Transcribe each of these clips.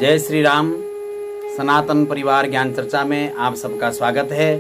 जय श्री राम। सनातन परिवार ज्ञान चर्चा में आप सबका स्वागत है।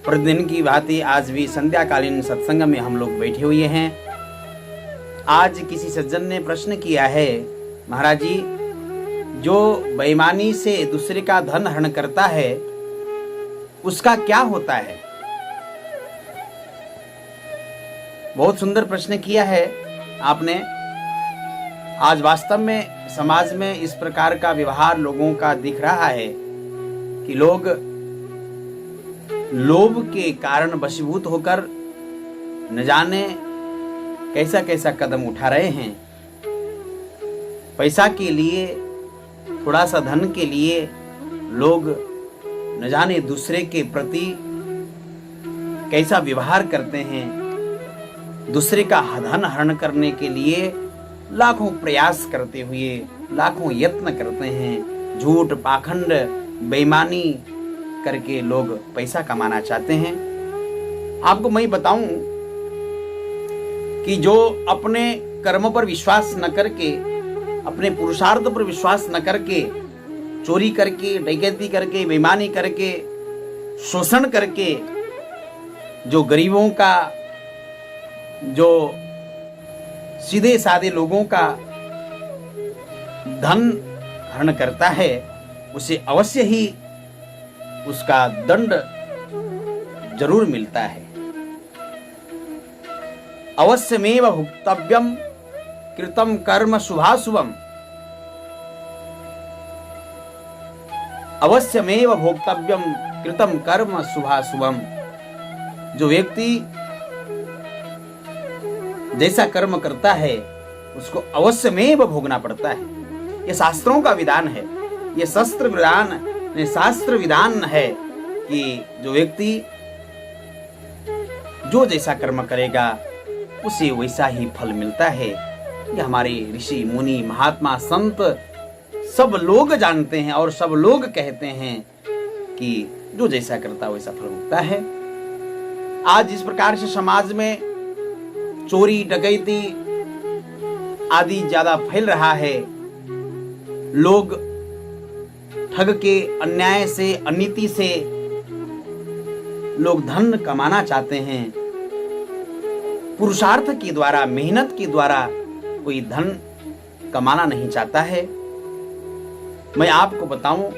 प्रतिदिन की भांति आज भी संध्याकालीन सत्संग में हम लोग बैठे हुए हैं। आज किसी सज्जन ने प्रश्न किया है, महाराज जी, जो बेईमानी से दूसरे का धन हरण करता है उसका क्या होता है? बहुत सुंदर प्रश्न किया है आपने। आज वास्तव में समाज में इस प्रकार का व्यवहार लोगों का दिख रहा है कि लोग लोभ के कारण वशीभूत होकर न जाने कैसा कैसा कदम उठा रहे हैं। पैसा के लिए, थोड़ा सा धन के लिए लोग न जाने दूसरे के प्रति कैसा व्यवहार करते हैं। दूसरे का धन हरण करने के लिए लाखों प्रयास करते हुए लाखों यत्न करते हैं। झूठ, पाखंड, बेईमानी करके लोग पैसा कमाना चाहते हैं। आपको मैं बताऊं कि जो अपने कर्म पर विश्वास न करके, अपने पुरुषार्थ पर विश्वास न करके, चोरी करके, डकैती करके, बेईमानी करके, शोषण करके जो गरीबों का, जो सीधे साधे लोगों का धन हरण करता है, उसे अवश्य ही उसका दंड जरूर मिलता है। अवश्यमेव भुक्तव्यम कृतम कर्म शुभाशुभम। अवश्यमेव भोक्तव्यम कृतम कर्म शुभाशुभम। जो व्यक्ति जैसा कर्म करता है उसको अवश्यमेव भोगना पड़ता है। यह शास्त्रों का विधान है, यह शास्त्र विधान है कि जो व्यक्ति जो जैसा कर्म करेगा उसे वैसा ही फल मिलता है। यह हमारे ऋषि मुनि महात्मा संत सब लोग जानते हैं और सब लोग कहते हैं कि जो जैसा करता वैसा फल मिलता है। आज इस प्रकार से समाज में चोरी, डकैती आदि ज्यादा फैल रहा है। लोग ठग के, अन्याय से, अनीति से लोग धन कमाना चाहते हैं। पुरुषार्थ के द्वारा, मेहनत के द्वारा कोई धन कमाना नहीं चाहता है। मैं आपको बताऊं,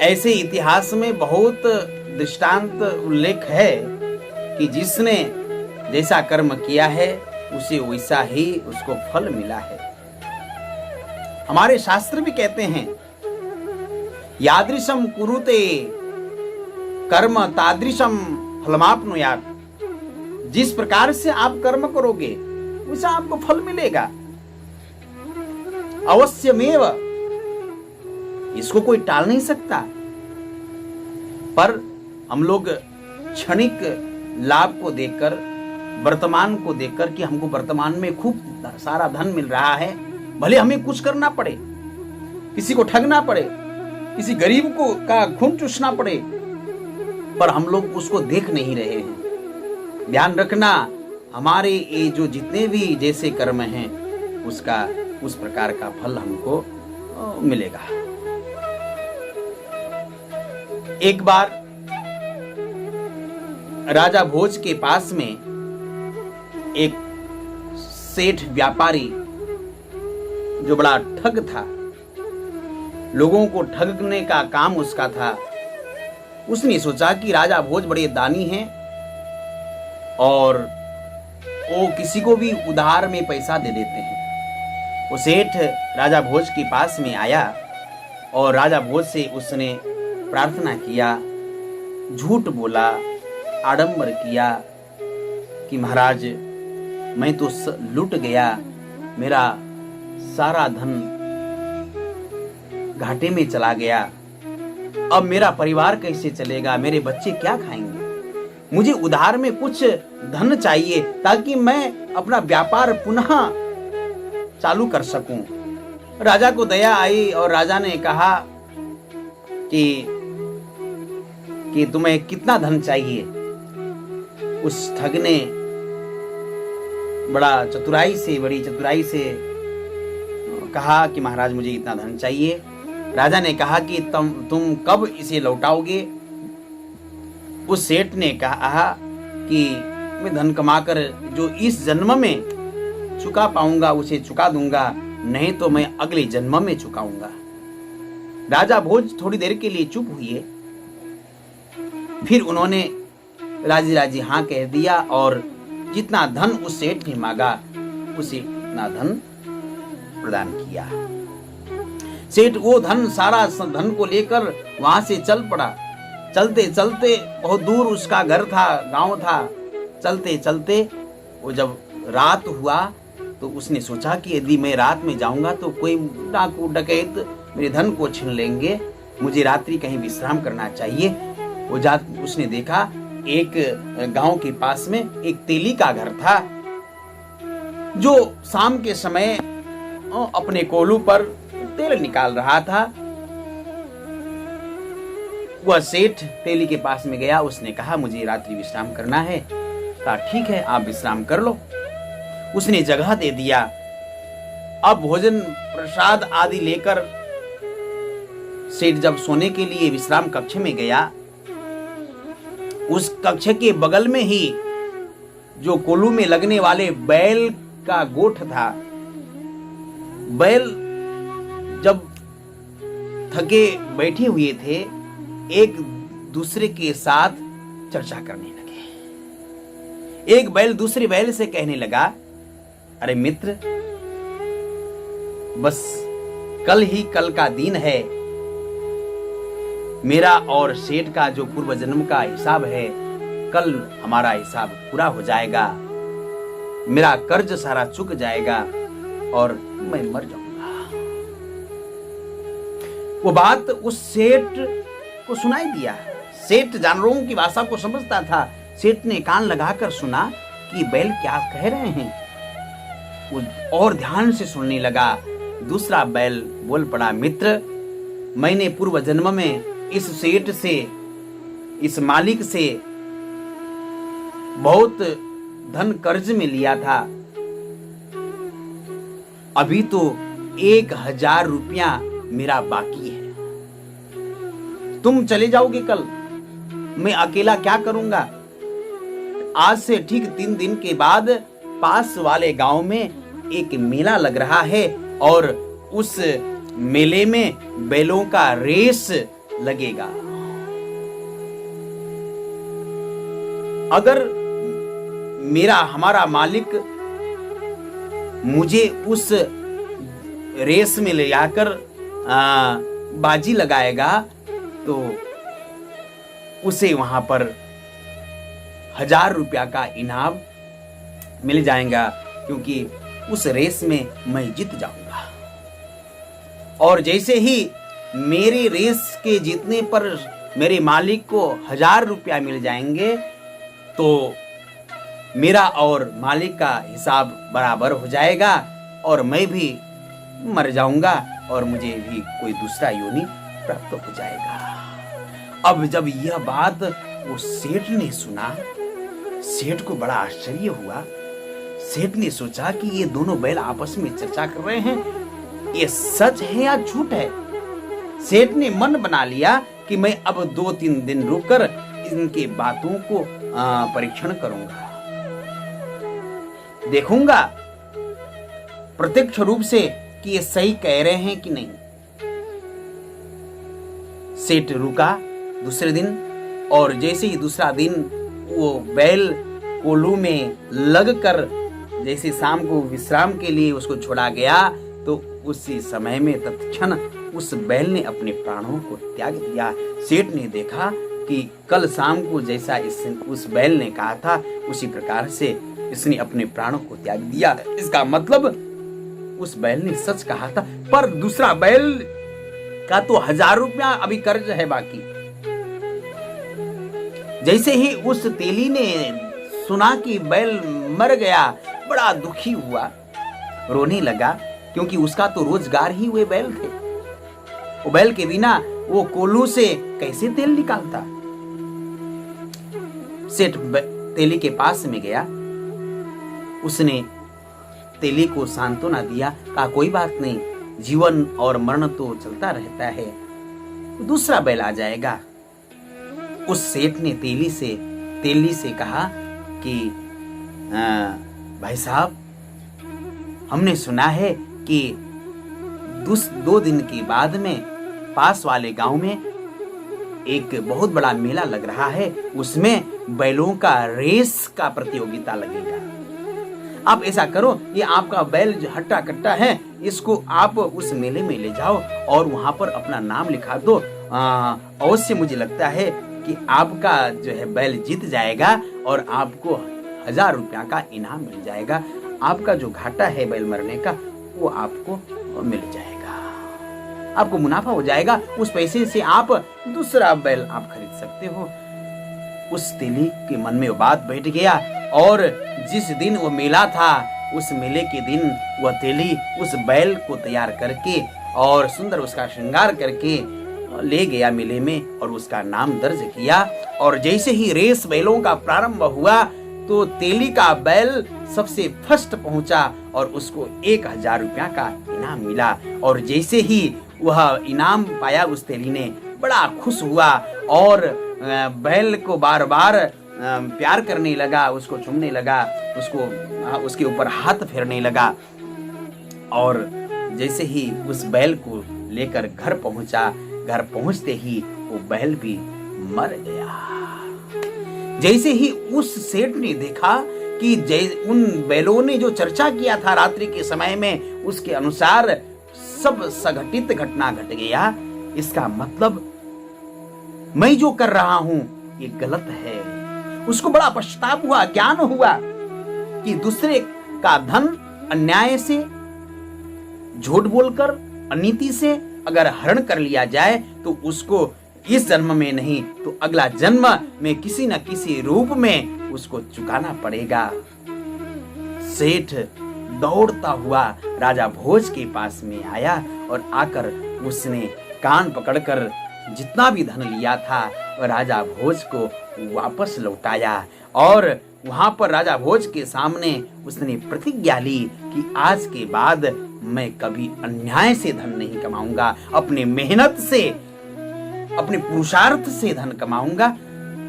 ऐसे इतिहास में बहुत दृष्टांत उल्लेख है कि जिसने जैसा कर्म किया है उसे वैसा ही उसको फल मिला है। हमारे शास्त्र भी कहते हैं, यादृशम कुरुते कर्म तादृशम फलमाप्नुयात्। जिस प्रकार से आप कर्म करोगे वैसा आपको फल मिलेगा। अवश्यमेव, इसको कोई टाल नहीं सकता। पर हम लोग क्षणिक लाभ को देखकर, वर्तमान को देखकर कि हमको वर्तमान में खूब सारा धन मिल रहा है, भले हमें कुछ करना पड़े, किसी को ठगना पड़े, किसी गरीब को का खून चूसना पड़े, पर हम लोग उसको देख नहीं रहे हैं। ध्यान रखना, हमारे ये जो जितने भी जैसे कर्म हैं उसका उस प्रकार का फल हमको मिलेगा। एक बार राजा भोज के पास में एक सेठ व्यापारी जो बड़ा ठग था, लोगों को ठगने का काम उसका था। उसने सोचा कि राजा भोज बड़े दानी हैं और वो किसी को भी उधार में पैसा दे देते हैं। वो सेठ राजा भोज के पास में आया और राजा भोज से उसने प्रार्थना किया, झूठ बोला, आडंबर किया कि महाराज मैं तो लूट गया, मेरा सारा धन घाटे में चला गया, अब मेरा परिवार कैसे चलेगा, मेरे बच्चे क्या खाएंगे, मुझे उधार में कुछ धन चाहिए ताकि मैं अपना व्यापार पुनः चालू कर सकूं। राजा को दया आई और राजा ने कहा कि तुम्हें कितना धन चाहिए। उस ठग ने बड़ी चतुराई से कहा कि महाराज मुझे इतना धन चाहिए। राजा ने कहा कि तुम कब इसे लौटाओगे? उस सेठ ने कहा कि मैं धन कमाकर जो इस जन्म में चुका पाऊंगा उसे चुका दूंगा, नहीं तो मैं अगले जन्म में चुकाऊंगा। राजा भोज थोड़ी देर के लिए चुप हुए, फिर उन्होंने राजी राजी हाँ कह दिया और जितना धन उस सेठ ने मांगा उसे उतना धन प्रदान किया। सेठ वो धन सारा धन को लेकर वहां से चल पड़ा। चलते चलते बहुत दूर उसका घर था, गांव था। चलते चलते वो जब रात हुआ तो उसने सोचा कि यदि मैं रात में जाऊंगा तो कोई डाकू डकैत मेरे धन को छीन लेंगे, मुझे रात्रि कहीं विश्राम करना चाहिए। उसने देखा एक गांव के पास में एक तेली का घर था, जो शाम के समय अपने कोलू पर तेल निकाल रहा था। वह सेठ तेली के पास में गया, उसने कहा मुझे रात्रि विश्राम करना है। कहा ठीक है, आप विश्राम कर लो। उसने जगह दे दिया। अब भोजन प्रसाद आदि लेकर सेठ जब सोने के लिए विश्राम कक्ष में गया, उस कक्ष के बगल में ही जो कोलू में लगने वाले बैल का गोठ था। बैल जब थके बैठे हुए थे, एक दूसरे के साथ चर्चा करने लगे। एक बैल दूसरे बैल से कहने लगा, अरे मित्र, बस कल ही कल का दिन है। मेरा और सेठ का जो पूर्व जन्म का हिसाब है, कल हमारा हिसाब पूरा हो जाएगा। मेरा कर्ज सारा चुक जाएगा और मैं मर जाऊंगा। वो बात उस सेठ को सुनाई दिया। सेठ जानवरों की भाषा को समझता था। सेठ ने कान लगाकर सुना कि बैल क्या कह रहे हैं। वो और ध्यान से सुनने लगा। दूसरा बैल बोल पड़ा, मित्र, मैंने पूर्व जन्म में इस सेठ से, इस मालिक से बहुत धन कर्ज में लिया था। अभी तो 1000 रुपया मेरा बाकी है। तुम चले जाओगे कल, मैं अकेला क्या करूंगा? आज से ठीक 3 दिन के बाद पास वाले गांव में एक मेला लग रहा है और उस मेले में बैलों का रेस लगेगा। अगर हमारा मालिक मुझे उस रेस में ले जाकर बाजी लगाएगा तो उसे वहां पर 1000 रुपया का इनाम मिल जाएगा, क्योंकि उस रेस में मैं जीत जाऊंगा। और जैसे ही मेरे रेस के जीतने पर मेरे मालिक को 1000 रुपया मिल जाएंगे तो मेरा और मालिक का हिसाब बराबर हो जाएगा और मैं भी मर जाऊंगा और मुझे भी कोई दूसरा योनि प्राप्त हो जाएगा। अब जब यह बात वो सेठ ने सुना, सेठ को बड़ा आश्चर्य हुआ। सेठ ने सोचा कि ये दोनों बैल आपस में चर्चा कर रहे हैं, ये सच है या झूठ है। सेठ ने मन बना लिया कि मैं अब 2-3 दिन रुककर इनके बातों को परीक्षण करूंगा, देखूंगा प्रत्यक्ष रूप से कि ये सही कह रहे हैं कि नहीं। सेठ रुका दूसरे दिन, और जैसे ही दूसरा दिन वो बैल कोलू में लगकर जैसे शाम को विश्राम के लिए उसको छोड़ा गया, तो उसी समय में तत्क्षण उस बैल ने अपने प्राणों को त्याग दिया। सेठ ने देखा कि कल शाम को जैसा उस बैल ने कहा था, उसी प्रकार से इसने अपने प्राणों को त्याग दिया। इसका मतलब उस बैल ने सच कहा था। पर दूसरा बैल का तो 1000 रुपया अभी कर्ज है बाकी। जैसे ही उस तेली ने सुना कि बैल मर गया, बड़ा दुखी हुआ, रोने लगा, क्योंकि उसका तो रोजगार ही वे बैल थे। वो बैल के बिना वो कोल्हू से कैसे तेल निकालता। सेठ तेली के पास में गया, उसने तेली को सांत्वना दिया, कहा कोई बात नहीं, जीवन और मरण तो चलता रहता है। दूसरा बैल आ जाएगा। उस सेठ ने तेली से कहा कि भाई साहब, हमने सुना है कि 2 दिन के बाद में पास वाले गांव में एक बहुत बड़ा मेला लग रहा है, उसमें बैलों का रेस का प्रतियोगिता लगेगा। आप ऐसा करो, ये आपका बैल जो हट्टा कट्टा है, इसको आप उस मेले में ले जाओ और वहां पर अपना नाम लिखा दो। अवश्य मुझे लगता है कि आपका जो है बैल जीत जाएगा और आपको 1000 रुपया का इनाम मिल जाएगा। आपका जो घाटा है बैल मरने का, वो आपको मिल जाएगा, आपको मुनाफा हो जाएगा। उस पैसे से आप दूसरा बैल आप खरीद सकते हो। उस तेली के मन में वो बात बैठ गया और जिस दिन वो मेला था, उस मेले के दिन वह तेली उस बैल को तैयार करके और सुंदर उसका श्रृंगार करके ले गया मेले में और उसका नाम दर्ज किया। और जैसे ही रेस बैलों का प्रारंभ हुआ तो तेली का बैल सबसे फर्स्ट पहुंचा और उसको 1000 रुपया का इनाम मिला। और जैसे ही वह इनाम पाया, उस तेली ने बड़ा खुश हुआ और बैल को बार बार प्यार करने लगा, उसको चूमने लगा, उसके ऊपर हाथ फेरने लगा। और जैसे ही उस बैल को लेकर घर पहुंचा, घर पहुंचते ही वो बैल भी मर गया। जैसे ही उस सेठ ने देखा कि उन बैलों ने जो चर्चा किया था रात्रि के समय में, उसके अनुसार सब संघटित घटना घट गया। इसका मतलब मैं जो कर रहा हूं ये गलत है। उसको बड़ा पछतावा हुआ, ज्ञान हुआ कि दूसरे का धन अन्याय से, झूठ बोलकर, अनीति से अगर हरण कर लिया जाए तो उसको इस जन्म में नहीं तो अगला जन्म में किसी न किसी रूप में उसको चुकाना पड़ेगा। सेठ दौड़ता हुआ राजा भोज के पास में आया और आकर उसने कान पकड़कर जितना भी धन लिया था राजा भोज को वापस लौटाया। और वहां पर राजा भोज के सामने उसने प्रतिज्ञा ली कि आज के बाद मैं कभी अन्याय से धन नहीं कमाऊंगा, अपने मेहनत से, अपने पुरुषार्थ से धन कमाऊंगा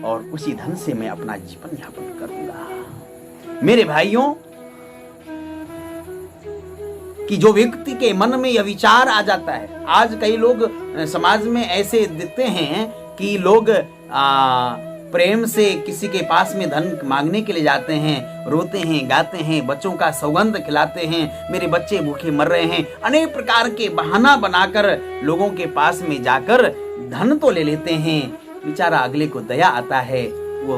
और उसी धन से मैं अपना जीवन यापन करूंगा। मेरे भाइयों, कि जो व्यक्ति के मन में यह विचार आ जाता है, आज कई लोग समाज में ऐसे दिखते हैं कि लोग प्रेम से किसी के पास में धन मांगने के लिए जाते हैं, रोते हैं, गाते हैं, बच्चों का सौगंध खिलाते हैं, मेरे बच्चे भूखे मर रहे हैं, अनेक प्रकार के बहाना बनाकर लोगों के पास में जाकर धन तो ले लेते हैं। बेचारा अगले को दया आता है, वो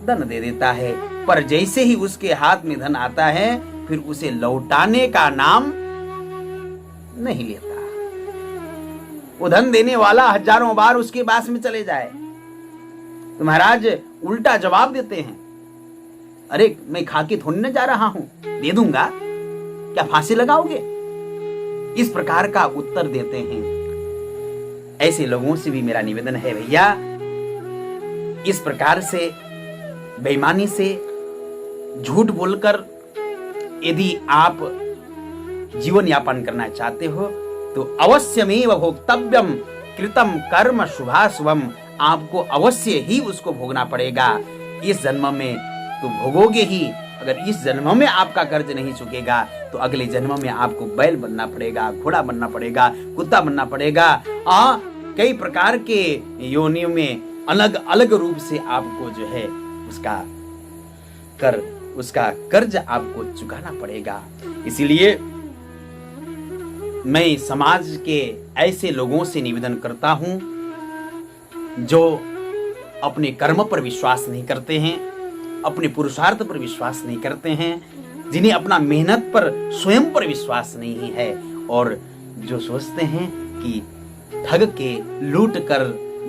धन दे देता है, पर जैसे ही उसके हाथ में धन आता है फिर उसे लौटाने का नाम नहीं लेता। वो धन देने वाला हजारों बार उसके पास में चले जाए तो महाराज उल्टा जवाब देते हैं, अरे मैं खा के थोड़ी न जा रहा हूं, दे दूंगा, क्या फांसी लगाओगे? इस प्रकार का उत्तर देते हैं। ऐसे लोगों से भी मेरा निवेदन है, भैया इस प्रकार से बेईमानी से, झूठ बोलकर यदि आप जीवन यापन करना चाहते हो तो अवश्यमेव भोक्तव्यम कृतम कर्म शुभाशुभम, आपको अवश्य ही उसको भोगना पड़ेगा। इस जन्म में तो भोगोगे ही, अगर इस जन्म में आपका कर्ज नहीं चुकेगा तो अगले जन्म में आपको बैल बनना पड़ेगा, घोड़ा बनना पड़ेगा, कुत्ता बनना पड़ेगा। कई प्रकार के योनियों में अलग अलग रूप से आपको जो है उसका कर्ज आपको चुकाना पड़ेगा। इसीलिए मैं समाज के ऐसे लोगों से निवेदन करता हूं जो अपने कर्म पर विश्वास नहीं करते हैं, अपने पुरुषार्थ पर विश्वास नहीं करते हैं, जिन्हें अपना मेहनत पर, स्वयं पर विश्वास नहीं है और जो सोचते हैं कि ठग के, लूट कर,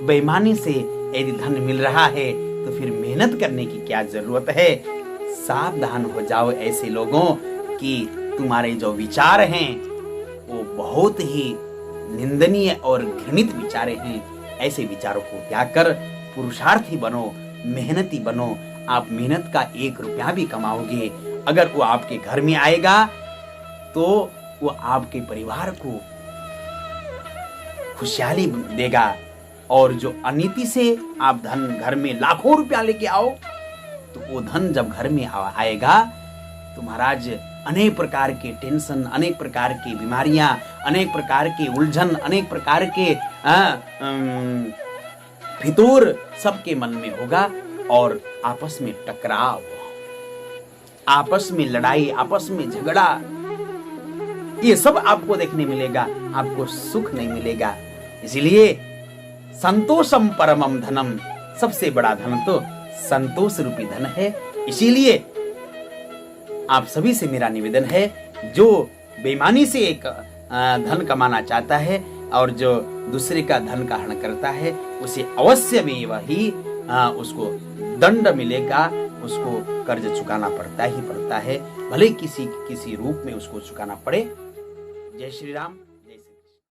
बेईमानी से यदि धन मिल रहा है तो फिर मेहनत करने की क्या जरूरत है। सावधान हो जाओ ऐसे लोगों कि तुम्हारे जो विचार हैं वो बहुत ही निंदनीय और घृणित विचारे हैं। ऐसे विचारों को त्याग कर पुरुषार्थी बनो, मेहनती बनो। आप मेहनत का 1 रुपया भी कमाओगे, अगर वो आपके घर में आएगा तो वो आपके परिवार को खुशहाली देगा। और जो अनीति से आप धन घर में लाखों रुपया लेके आओ, तो वो धन जब घर में आएगा तो महाराज अनेक प्रकार के टेंशन, अनेक प्रकार की बीमारियां, अनेक प्रकार के उलझन, अनेक प्रकार के फितूर सबके मन में होगा और आपस में टकराव, आपस में लड़ाई, आपस में झगड़ा, ये सब आपको देखने मिलेगा, आपको सुख नहीं मिलेगा। इसलिए संतोषम परमम धनम, सबसे बड़ा धन तो संतोष रूपी धन है। इसीलिए आप सभी से मेरा निवेदन है, जो बेईमानी से एक धन कमाना चाहता है और जो दूसरे का धन का हरण करता है, उसे अवश्य में वही उसको दंड मिलेगा, उसको कर्ज चुकाना पड़ता ही पड़ता है, भले किसी रूप में उसको चुकाना पड़े। जय श्री राम।